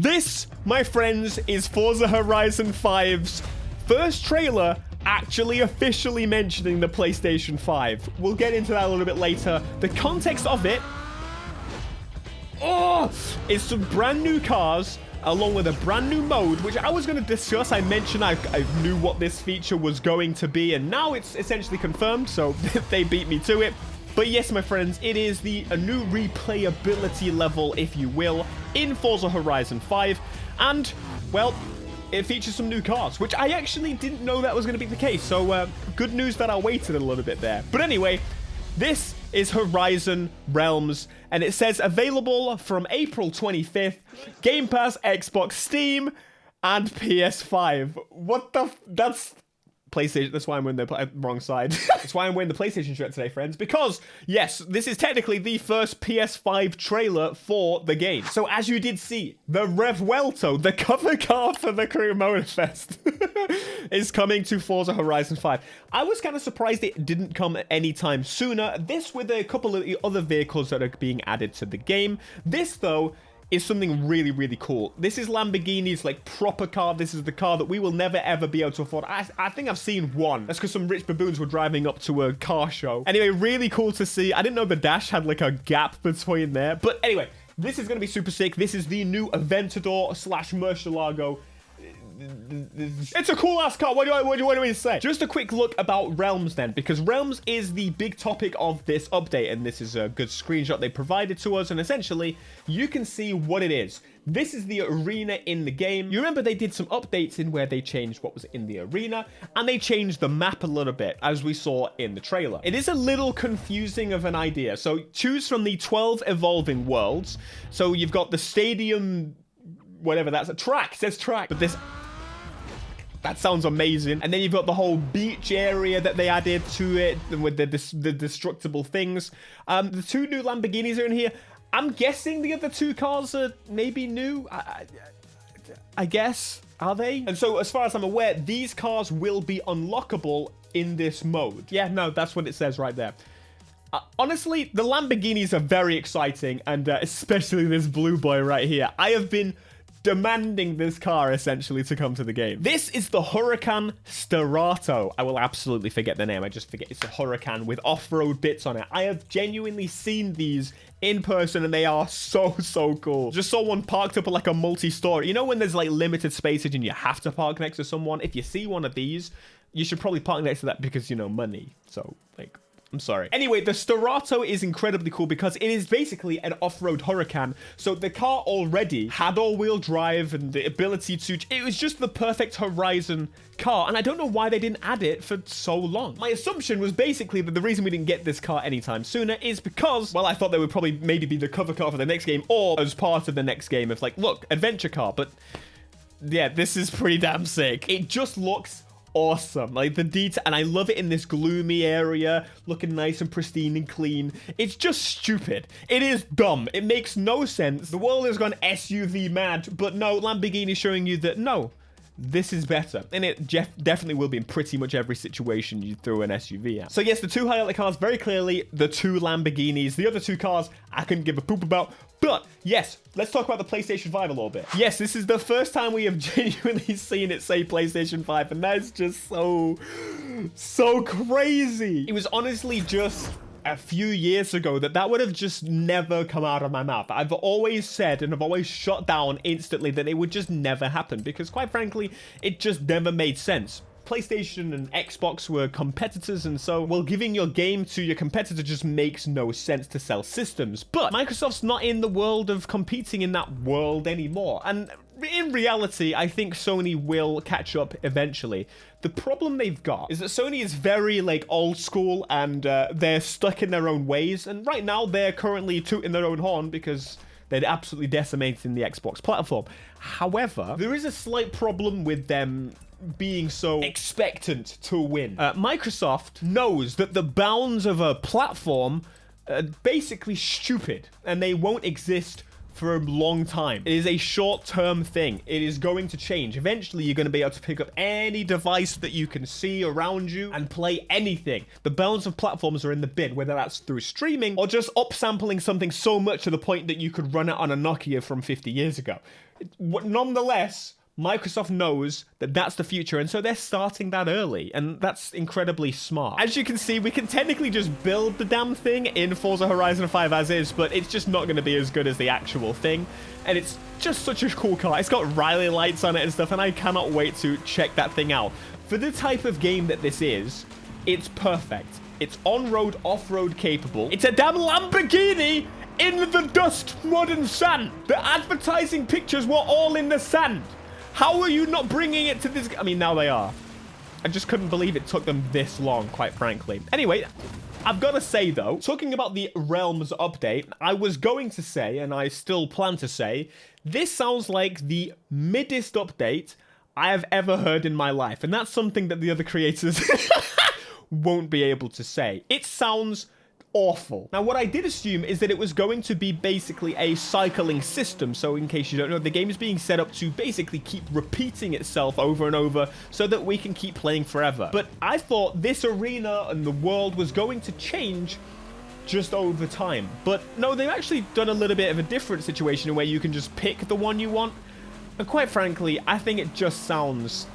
This, my friends, is Forza Horizon 5's first trailer actually officially mentioning the PlayStation 5. We'll get into that a little bit later. The context of it, is some brand new cars along with a brand new mode, which I was going to discuss. I mentioned I knew what this feature was going to be, and now it's essentially confirmed, so they beat me to it. But yes, my friends, it is a new replayability level, if you will, in Forza Horizon 5. And, well, it features some new cars, which I actually didn't know that was going to be the case. So, good news that I waited a little bit there. But anyway, this is Horizon Realms, and it says available from April 25th, Game Pass, Xbox, Steam, and PS5. What the that's PlayStation. That's why I'm wearing the wrong side. That's why I'm wearing the PlayStation shirt today, friends, because yes, this is technically the first PS5 trailer for the game. So as you did see, the Revuelto, the cover car for the Crew Motorfest, is coming to Forza Horizon 5. I was kind of surprised it didn't come anytime sooner. This with a couple of the other vehicles that are being added to the game. This, though, is something really, really cool. This is Lamborghini's, like, proper car. This is the car that we will never, ever be able to afford. I think I've seen one. That's because some rich baboons were driving up to a car show. Anyway, really cool to see. I didn't know the dash had, like, a gap between there. But anyway, this is going to be super sick. This is the new Aventador / Murcielago. It's a cool ass car. What do I say? Just a quick look about Realms then, because Realms is the big topic of this update, and this is a good screenshot they provided to us, and essentially you can see what it is. This is the arena in the game. You remember they did some updates in where they changed what was in the arena, and they changed the map a little bit, as we saw in the trailer. It is a little confusing of an idea. So choose from the 12 evolving worlds. So you've got the stadium, whatever that's a track. It says track, but this. That sounds amazing. And then you've got the whole beach area that they added to it with the destructible things. The two new Lamborghinis are in here. I'm guessing the other two cars are maybe new. I guess. Are they? And so as far as I'm aware, these cars will be unlockable in this mode. Yeah, no, that's what it says right there. Honestly, the Lamborghinis are very exciting. And especially this blue boy right here. I have been demanding this car essentially to come to the game. This is the Huracan Sterrato. I will absolutely forget the name. I just forget it's a Huracan with off-road bits on it. I have genuinely seen these in person and they are so cool. Just saw one parked up at like a multi-story. You know when there's like limited spaces and you have to park next to someone? If you see one of these, you should probably park next to that because, you know, money. So like, I'm sorry. Anyway, the Sterrato is incredibly cool because it is basically an off-road Huracan. So the car already had all-wheel drive and the ability to... It was just the perfect Horizon car. And I don't know why they didn't add it for so long. My assumption was basically that the reason we didn't get this car anytime sooner is because, well, I thought they would probably maybe be the cover car for the next game or as part of the next game of like, look, adventure car. But yeah, this is pretty damn sick. It just looks awesome, like the detail, and I love it in this gloomy area, looking nice and pristine and clean. It's just stupid. It is dumb. It makes no sense. The world has gone SUV mad, but no, Lamborghini showing you that no, this is better. And it definitely will be in pretty much every situation you throw an SUV at. So yes, the two highlight cars, very clearly the two Lamborghinis. The other two cars, I couldn't give a poop about. But yes, let's talk about the PlayStation 5 a little bit. Yes, this is the first time we have genuinely seen it say PlayStation 5, and that is just so crazy. It was honestly just a few years ago that would have just never come out of my mouth. I've always said and I've always shut down instantly that it would just never happen because quite frankly, it just never made sense. PlayStation and Xbox were competitors, and so, well, giving your game to your competitor just makes no sense to sell systems. But Microsoft's not in the world of competing in that world anymore. And in reality, I think Sony will catch up eventually. The problem they've got is that Sony is very, like, old school, and they're stuck in their own ways. And right now, they're currently tooting their own horn because they're absolutely decimating the Xbox platform. However, there is a slight problem with them being so expectant to win. Microsoft knows that the bounds of a platform are basically stupid and they won't exist for a long time. It is a short-term thing. It is going to change. Eventually, you're going to be able to pick up any device that you can see around you and play anything. The bounds of platforms are in the bin, whether that's through streaming or just upsampling something so much to the point that you could run it on a Nokia from 50 years ago. Nonetheless, Microsoft knows that that's the future, and so they're starting that early, and that's incredibly smart. As you can see, we can technically just build the damn thing in Forza Horizon 5 as is, but it's just not going to be as good as the actual thing, and it's just such a cool car. It's got Riley lights on it and stuff, and I cannot wait to check that thing out. For the type of game that this is, it's perfect. It's on-road, off-road capable. It's a damn Lamborghini in the dust, mud, and sand. The advertising pictures were all in the sand. How are you not bringing it to this? I mean, now they are. I just couldn't believe it took them this long, quite frankly. Anyway, I've got to say, though, talking about the Realms update, I was going to say, and I still plan to say, this sounds like the middest update I have ever heard in my life. And that's something that the other creators won't be able to say. It sounds awful. Now, what I did assume is that it was going to be basically a cycling system. So in case you don't know, the game is being set up to basically keep repeating itself over and over so that we can keep playing forever. But I thought this arena and the world was going to change just over time. But no, they've actually done a little bit of a different situation where you can just pick the one you want. And quite frankly, I think it just sounds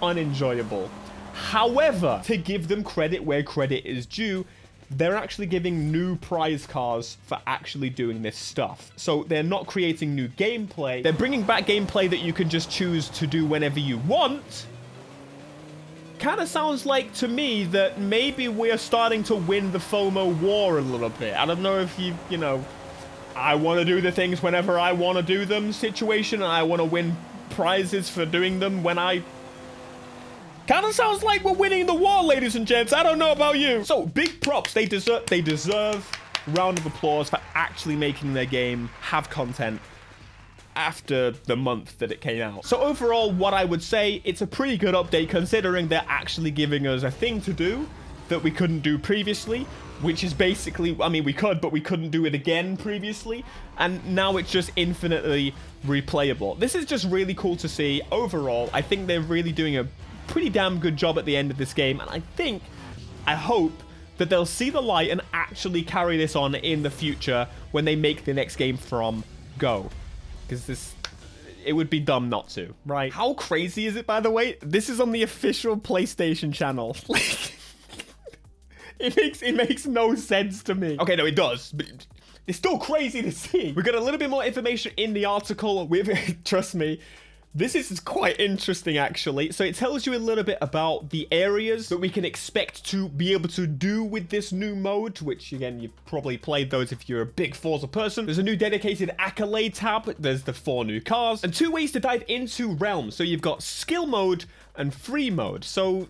unenjoyable. However, to give them credit where credit is due, they're actually giving new prize cars for actually doing this stuff. So they're not creating new gameplay. They're bringing back gameplay that you can just choose to do whenever you want. Kind of sounds like to me that maybe we're starting to win the FOMO war a little bit. I don't know if you know, I want to do the things whenever I want to do them situation, and I want to win prizes for doing them when I... Kind of sounds like we're winning the war, ladies and gents. I don't know about you. So, big props. They deserve a round of applause for actually making their game have content after the month that it came out. So, overall, what I would say, it's a pretty good update considering they're actually giving us a thing to do that we couldn't do previously, which is basically, I mean, we could, but we couldn't do it again previously. And now it's just infinitely replayable. This is just really cool to see. Overall, I think they're really doing a pretty damn good job at the end of this game, and I hope that they'll see the light and actually carry this on in the future when they make the next game from Go, because it would be dumb not to, right? How crazy is it, by the way? This is on the official PlayStation channel. Like, it makes no sense to me. Okay, no, it does, but it's still crazy to see. We got a little bit more information in the article with trust me. This is quite interesting, actually. So it tells you a little bit about the areas that we can expect to be able to do with this new mode, which, again, you've probably played those if you're a big Forza person. There's a new dedicated accolade tab. There's the 4 new cars. And 2 ways to dive into Realms. So you've got skill mode and free mode. So,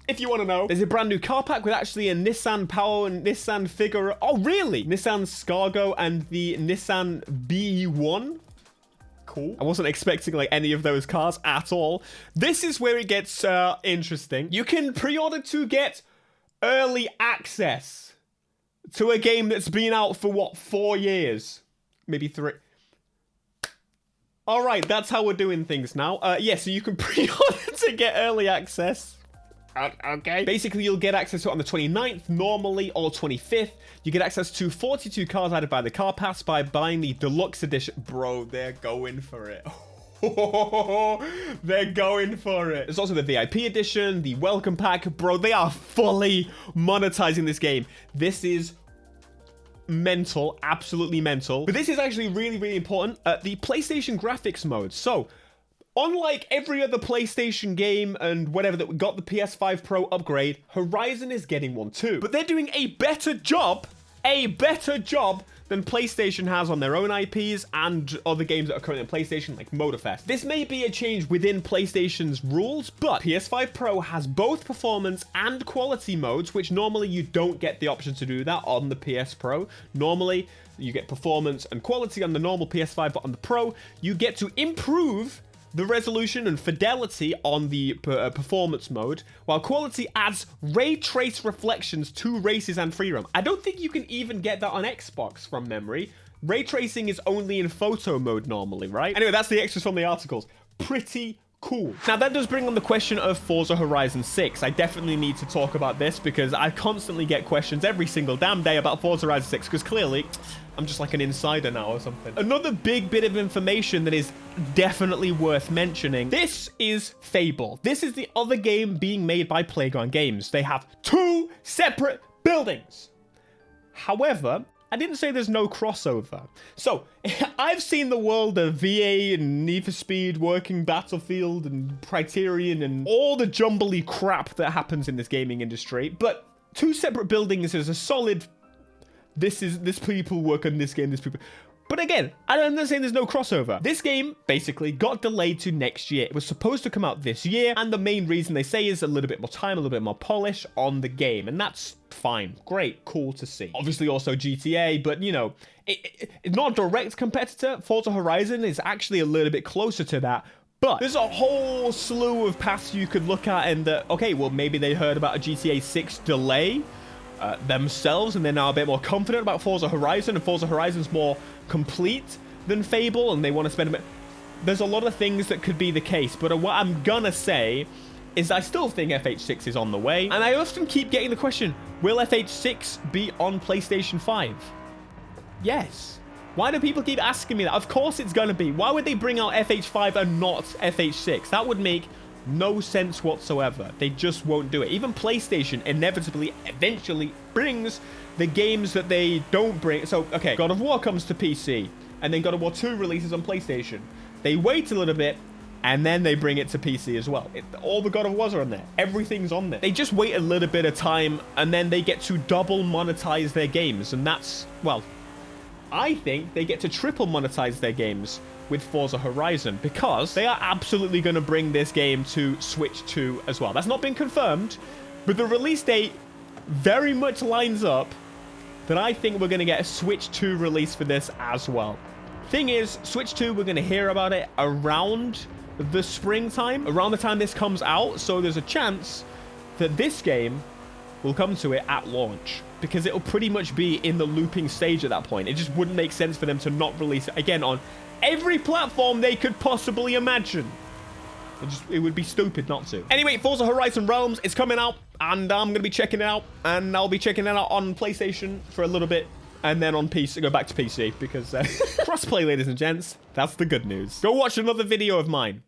if you want to know, there's a brand new car pack with actually a Nissan Power and Nissan Figure. Oh, really? Nissan Scargo and the Nissan BE1. Cool. I wasn't expecting like any of those cars at all. This is where it gets interesting. You can pre-order to get early access to a game that's been out for what, 4 years? Maybe 3. All right, that's how we're doing things now. Yeah, so you can pre-order to get early access. Okay. Basically, you'll get access to it on the 29th, normally, or 25th. You get access to 42 cars added by the car pass by buying the deluxe edition. Bro, they're going for it. They're going for it. There's also the VIP edition, the welcome pack. Bro, they are fully monetizing this game. This is mental, absolutely mental. But this is actually really, really important. The PlayStation graphics mode. So, unlike every other PlayStation game and whatever that got the PS5 Pro upgrade, Horizon is getting one too. But they're doing a better job than PlayStation has on their own IPs and other games that are currently on PlayStation, like Motorfest. This may be a change within PlayStation's rules, but PS5 Pro has both performance and quality modes, which normally you don't get the option to do that on the PS Pro. Normally, you get performance and quality on the normal PS5, but on the Pro, you get to improve the resolution and fidelity on the performance mode, while quality adds ray trace reflections to races and free roam. I don't think you can even get that on Xbox from memory. Ray tracing is only in photo mode normally, right? Anyway, that's the extras from the articles. Pretty Cool. Now, that does bring on the question of Forza Horizon 6. I definitely need to talk about this because I constantly get questions every single damn day about Forza Horizon 6 because clearly I'm just like an insider now or something. Another big bit of information that is definitely worth mentioning. This is Fable. This is the other game being made by Playground Games. They have 2 separate buildings. However, I didn't say there's no crossover. So, I've seen the world of VA and Need for Speed, Working Battlefield and Criterion and all the jumbly crap that happens in this gaming industry. But 2 separate buildings is a solid, this people work on this game, this people. But again, I'm not saying there's no crossover. This game basically got delayed to next year. It was supposed to come out this year, and the main reason they say is a little bit more time, a little bit more polish on the game, and that's fine. Great, cool to see. Obviously also GTA, but you know, it's not a direct competitor. Forza Horizon is actually a little bit closer to that. But there's a whole slew of paths you could look at, and okay, well, maybe they heard about a GTA 6 delay themselves, and they're now a bit more confident about Forza Horizon, and Forza Horizon's more complete than Fable, and they want to spend a bit. There's a lot of things that could be the case, but what I'm gonna say is I still think FH6 is on the way, and I often keep getting the question, will FH6 be on PlayStation 5? Yes. Why do people keep asking me that? Of course it's gonna be. Why would they bring out FH5 and not FH6? That would make no sense whatsoever. They just won't do it. Even PlayStation inevitably, eventually brings the games that they don't bring. So, okay, God of War comes to PC, and then God of War 2 releases on PlayStation. They wait a little bit, and then they bring it to PC as well. All the God of Wars are on there. Everything's on there. They just wait a little bit of time, and then they get to double monetize their games, and that's, well, I think they get to triple monetize their games with Forza Horizon, because they are absolutely going to bring this game to Switch 2 as well. That's not been confirmed, but the release date very much lines up that I think we're going to get a Switch 2 release for this as well. Thing is, Switch 2, we're going to hear about it around the springtime, around the time this comes out, so there's a chance that this game will come to it at launch, because it'll pretty much be in the looping stage at that point. It just wouldn't make sense for them to not release it again on every platform they could possibly imagine. It would be stupid not to. Anyway, Forza Horizon Realms is coming out, and I'm going to be checking it out, and I'll be checking it out on PlayStation for a little bit, and then on PC, go back to PC, because crossplay, ladies and gents, that's the good news. Go watch another video of mine.